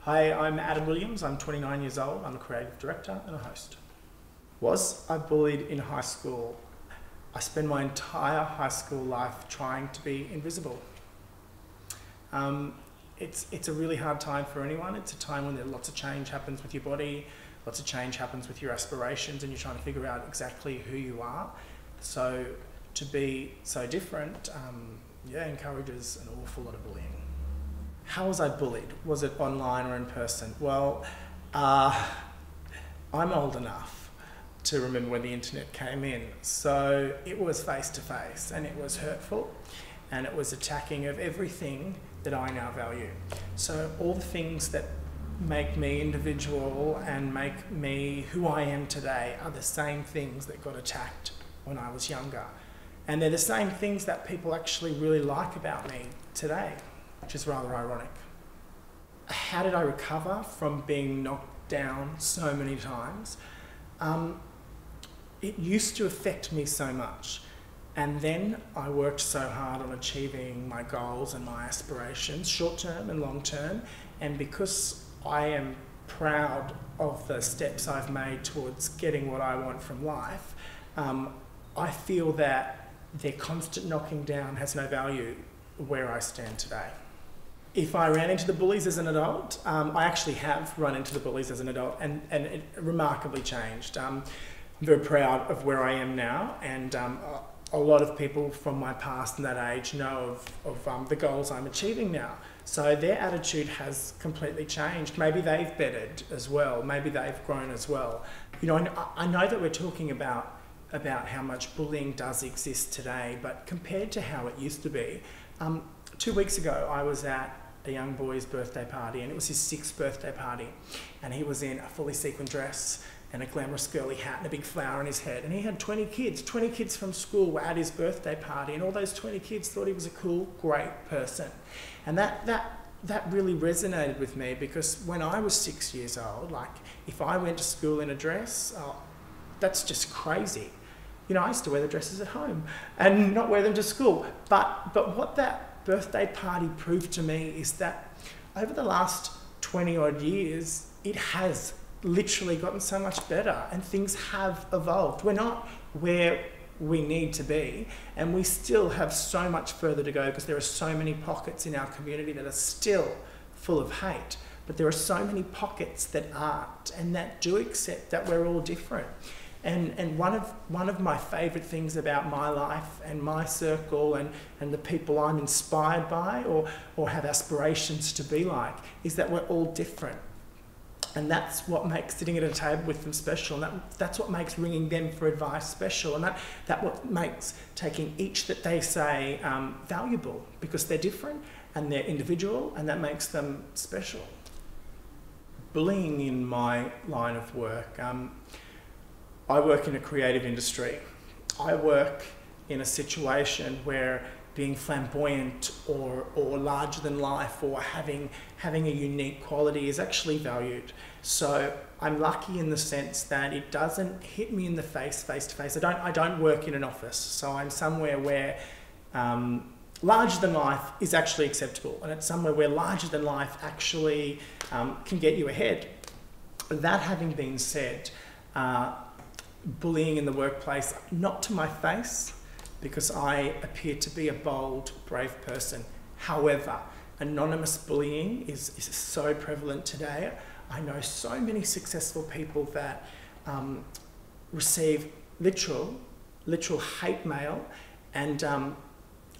Hi, I'm Adam Williams. I'm 29 years old. I'm a creative director and a host. Was I bullied in high school? I spent my entire high school life trying to be invisible. It's a really hard time for anyone. It's a time when lots of change happens with your body, lots of change happens with your aspirations, and you're trying to figure out exactly who you are. So to be so different, encourages an awful lot of bullying. How was I bullied? Was it online or in person? Well, I'm old enough to remember when the internet came in. So it was face to face, and it was hurtful, and it was attacking of everything that I now value. So all the things that make me individual and make me who I am today are the same things that got attacked when I was younger. And they're the same things that people actually really like about me today, which is rather ironic. How did I recover from being knocked down so many times? It used to affect me so much. And then I worked so hard on achieving my goals and my aspirations, short-term and long-term. And because I am proud of the steps I've made towards getting what I want from life, I feel that their constant knocking down has no value where I stand today. If I ran into the bullies as an adult, I actually have run into the bullies as an adult, and it remarkably changed. I'm very proud of where I am now, and a lot of people from my past and that age know of the goals I'm achieving now. So their attitude has completely changed. Maybe they've bettered as well. Maybe they've grown as well. You know, I know that we're talking about how much bullying does exist today, but compared to how it used to be, 2 weeks ago I was at a young boy's birthday party, and it was his 6th birthday party, and he was in a fully sequined dress and a glamorous girly hat and a big flower on his head, and he had 20 kids from school were at his birthday party, and all those 20 kids thought he was a cool, great person. And that really resonated with me, because when I was 6 years old, like, if I went to school in a dress, that's just crazy. You know, I used to wear the dresses at home and not wear them to school. But what that birthday party proved to me is that over the last 20 odd years, it has literally gotten so much better, and things have evolved. We're not where we need to be, and we still have so much further to go, because there are so many pockets in our community that are still full of hate, but there are so many pockets that aren't, and that do accept that we're all different. And one of my favourite things about my life and my circle and the people I'm inspired by or have aspirations to be like is that we're all different. And that's what makes sitting at a table with them special, and that's what makes ringing them for advice special, and that what makes taking each that they say valuable, because they're different and they're individual, and that makes them special. Bullying in my line of work, I work in a creative industry. I work in a situation where being flamboyant or larger than life or having a unique quality is actually valued. So I'm lucky in the sense that it doesn't hit me in the face to face. I don't work in an office, so I'm somewhere where larger than life is actually acceptable, and it's somewhere where larger than life actually can get you ahead. That having been said, bullying in the workplace, not to my face, because I appear to be a bold, brave person. However, anonymous bullying is so prevalent today. I know so many successful people that receive literal hate mail, and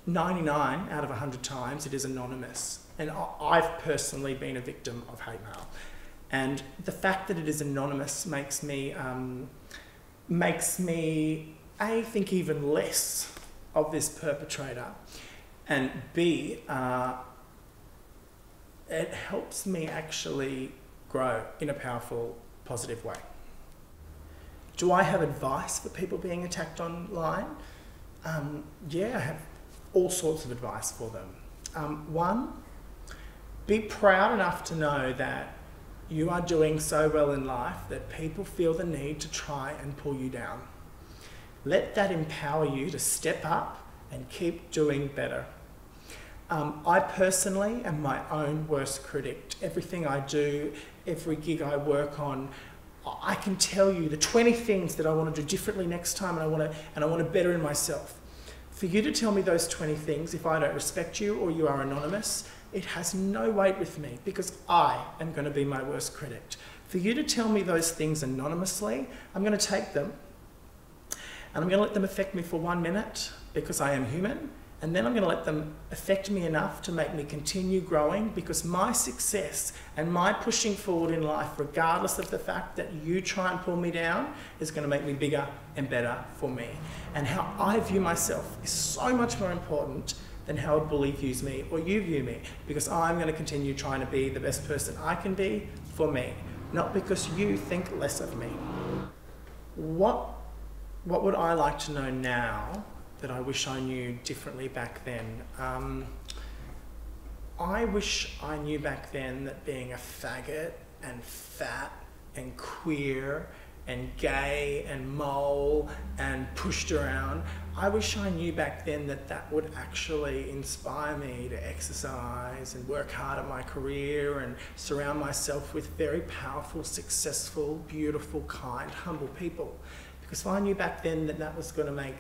99 out of 100 times it is anonymous. And I've personally been a victim of hate mail. And the fact that it is anonymous makes me A, think even less of this perpetrator, and B, it helps me actually grow in a powerful, positive way. Do I have advice for people being attacked online? Yeah, I have all sorts of advice for them. One, be proud enough to know that you are doing so well in life that people feel the need to try and pull you down. Let that empower you to step up and keep doing better. I personally am my own worst critic. Everything I do, every gig I work on, I can tell you the 20 things that I want to do differently next time, and I want to better in myself. For you to tell me those 20 things, if I don't respect you or you are anonymous, it has no weight with me, because I am going to be my worst critic. For you to tell me those things anonymously, I'm going to take them and I'm going to let them affect me for 1 minute, because I am human, and then I'm going to let them affect me enough to make me continue growing, because my success and my pushing forward in life, regardless of the fact that you try and pull me down, is going to make me bigger and better for me. And how I view myself is so much more important than how a bully views me or you view me, because I'm going to continue trying to be the best person I can be for me, not because you think less of me. What would I like to know now that I wish I knew differently back then? I wish I knew back then that being a faggot and fat and queer and gay and mole and pushed around, I wish I knew back then that that would actually inspire me to exercise and work hard at my career and surround myself with very powerful, successful, beautiful, kind, humble people. Because if I knew back then that that was going to make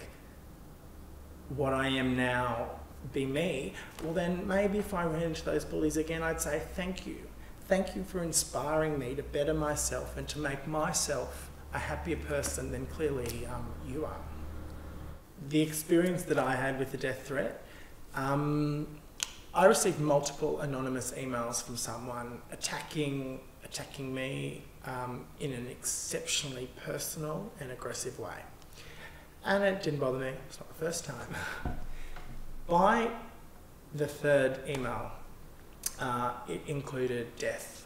what I am now be me, well then maybe if I ran into those bullies again, I'd say thank you. Thank you for inspiring me to better myself and to make myself a happier person than clearly you are. The experience that I had with the death threat, I received multiple anonymous emails from someone attacking me in an exceptionally personal and aggressive way. And it didn't bother me, it's not the first time. By the third email, it included death.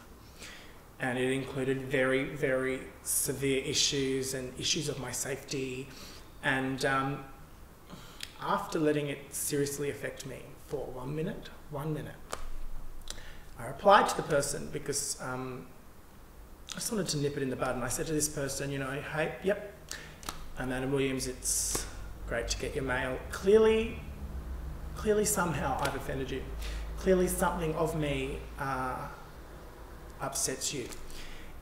And it included very, very severe issues and issues of my safety. And after letting it seriously affect me for 1 minute, I replied to the person because I just wanted to nip it in the bud. And I said to this person, you know, hey, yep, I'm Adam Williams, it's great to get your mail. Clearly somehow I've offended you. Clearly something of me upsets you.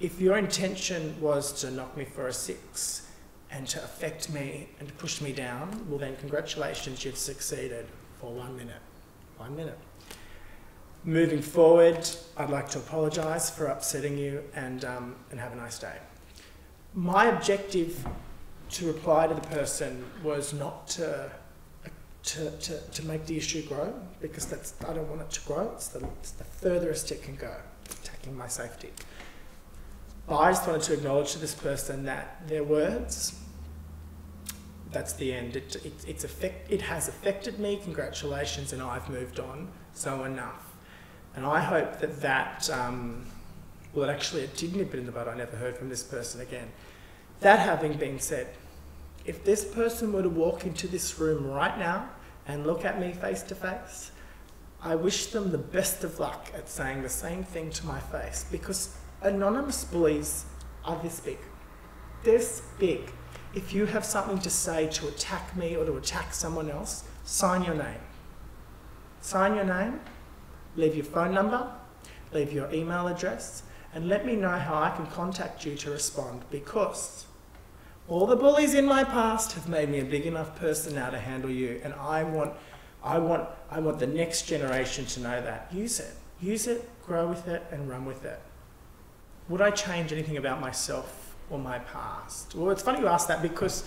If your intention was to knock me for a 6 and to affect me and to push me down, well then congratulations, you've succeeded for 1 minute. 1 minute. Moving forward, I'd like to apologise for upsetting you and have a nice day. My objective to reply to the person was not to make the issue grow, because I don't want it to grow. It's the furthest it can go, attacking my safety. But I just wanted to acknowledge to this person that their words, that's the end. It has affected me, congratulations, and I've moved on, so enough. And I hope that well, actually it did nip it in the bud. I never heard from this person again. That having been said, if this person were to walk into this room right now and look at me face to face, I wish them the best of luck at saying the same thing to my face, because anonymous bullies are this big. This big. If you have something to say to attack me or to attack someone else, sign your name. Sign your name, leave your phone number, leave your email address, and let me know how I can contact you to respond, because all the bullies in my past have made me a big enough person now to handle you, and I want the next generation to know that. Use it, grow with it, and run with it. Would I change anything about myself or my past? Well, it's funny you ask that, because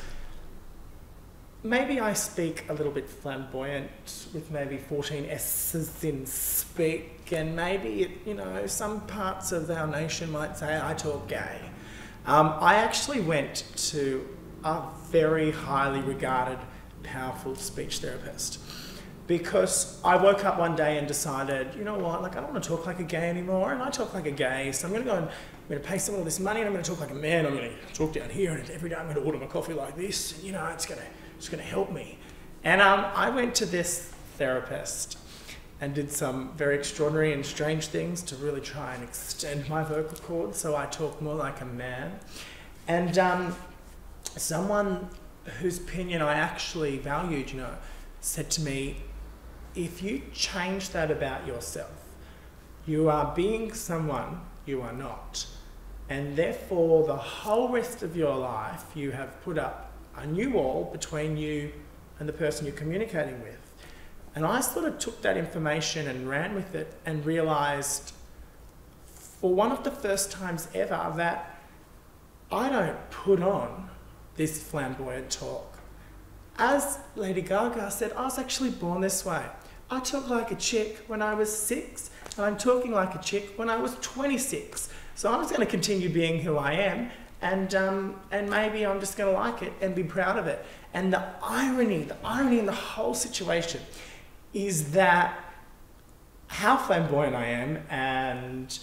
maybe I speak a little bit flamboyant with maybe 14 S's in speak, and maybe some parts of our nation might say I talk gay. I actually went to a very highly regarded, powerful speech therapist, because I woke up one day and decided, you know what, like I don't want to talk like a gay anymore, and I talk like a gay, so I'm going to pay someone all this money, and I'm going to talk like a man. I'm going to talk down here, and every day I'm going to order my coffee like this, and it's going to help me. And I went to this therapist and did some very extraordinary and strange things to really try and extend my vocal cords so I talk more like a man. And someone whose opinion I actually valued, said to me, if you change that about yourself, you are being someone you are not. And therefore, the whole rest of your life, you have put up a new wall between you and the person you're communicating with. And I sort of took that information and ran with it and realised, for one of the first times ever, that I don't put on this flamboyant talk. As Lady Gaga said, I was actually born this way. I talk like a chick when I was 6, and I'm talking like a chick when I was 26. So I'm just going to continue being who I am, and maybe I'm just going to like it and be proud of it. And the irony in the whole situation is that how flamboyant I am, and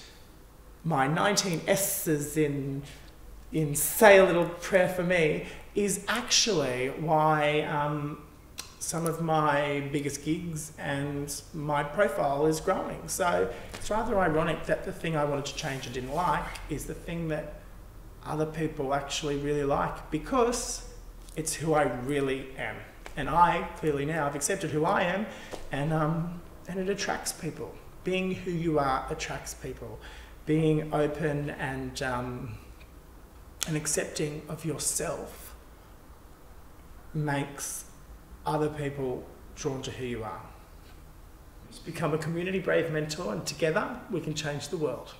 my 19 S's in Say a Little Prayer for Me, is actually why some of my biggest gigs and my profile is growing. So it's rather ironic that the thing I wanted to change and didn't like is the thing that other people actually really like, because it's who I really am. And I clearly now have accepted who I am, and it attracts people. Being who you are attracts people. Being open and accepting of yourself makes other people drawn to who you are. Just become a community brave mentor, and together we can change the world.